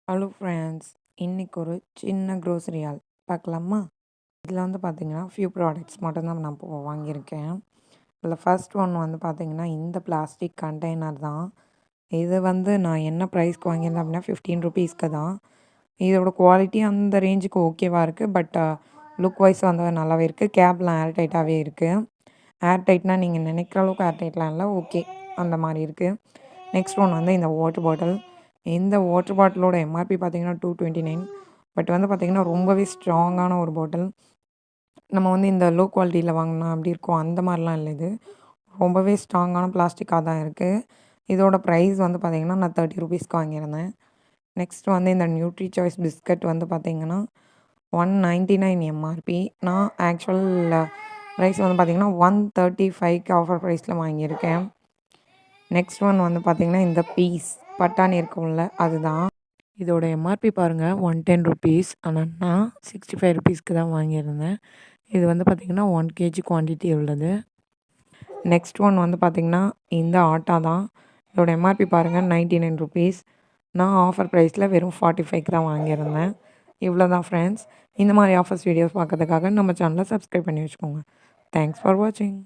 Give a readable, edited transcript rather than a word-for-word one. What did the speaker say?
Hello friends, இன்னைக்கு ஒரு சின்ன க்ரோசரி ஹால் பார்க்கலாமா? இதில் வந்து பார்த்தீங்கன்னா, ஃபியூ ப்ராடக்ட்ஸ் மட்டும் தான் நான் இப்போ வாங்கியிருக்கேன். இதில் ஃபர்ஸ்ட் ஒன் வந்து பார்த்தீங்கன்னா, இந்த பிளாஸ்டிக் கண்டெய்னர் தான். இது வந்து நான் என்ன ப்ரைஸ்க்கு வாங்கியிருந்தேன் அப்படின்னா, 15 ருபீஸ்க்கு தான். இதோட குவாலிட்டி அந்த ரேஞ்சுக்கு ஓகேவா இருக்குது. பட் லுக் வைஸ் வந்து நல்லாவே இருக்குது. கேப்லாம் ஏர் டைட்டாகவே இருக்குது. ஏர் டைட்னா நீங்கள் நினைக்கிற அளவுக்கு ஏர் டைட்லாம் இல்லை, ஓகே அந்த மாதிரி இருக்குது. நெக்ஸ்ட் ஒன் வந்து இந்த வாட்டர் பாட்டில். இந்த வாட்டர் பாட்டிலோட எம்ஆர்பி பார்த்தீங்கன்னா 229. பட் வந்து பார்த்தீங்கன்னா ரொம்பவே ஸ்ட்ராங்கான ஒரு பாட்டில். நம்ம வந்து இந்த லோ குவாலிட்டியில் வாங்கினா அப்படி இருக்கும், அந்த மாதிரிலாம் இல்லை. இது ரொம்பவே ஸ்ட்ராங்கான பிளாஸ்டிக்காக தான் இருக்குது. இதோட ப்ரைஸ் வந்து பார்த்தீங்கன்னா நான் 30 ருபீஸ்க்கு வாங்கியிருந்தேன். நெக்ஸ்ட் வந்து இந்த நியூட்ரி சாய்ஸ் பிஸ்கட் வந்து பார்த்தீங்கன்னா 199 எம்ஆர்பி. நான் ஆக்சுவல் ப்ரைஸ் வந்து பார்த்தீங்கன்னா 135க்கு ஆஃபர் ப்ரைஸில் வாங்கியிருக்கேன். நெக்ஸ்ட் ஒன் வந்து பார்த்தீங்கன்னா இந்த பீஸ் பட்டாணி இருக்கும்ல, அதுதான். இதோட எம்ஆர்பி பாருங்கள் 110 ருபீஸ். ஆனால் நான் 65 ருபீஸ்க்கு தான் வாங்கியிருந்தேன். இது வந்து பார்த்திங்கன்னா 1 கேஜி குவான்டிட்டி உள்ளது. நெக்ஸ்ட் ஒன் வந்து பார்த்திங்கன்னா இந்த ஆட்டா தான். இதோட எம்ஆர்பி பாருங்கள் 99 ருபீஸ். நான் ஆஃபர் ப்ரைஸில் வெறும் 45க்கு தான் வாங்கியிருந்தேன். இவ்வளோ தான் ஃப்ரெண்ட்ஸ். இந்த மாதிரி ஆஃபர்ஸ் வீடியோஸ் பார்க்கறதுக்காக நம்ம சேனலை சப்ஸ்கிரைப் பண்ணி வச்சுக்கோங்க. தேங்க்ஸ் ஃபார் வாட்சிங்.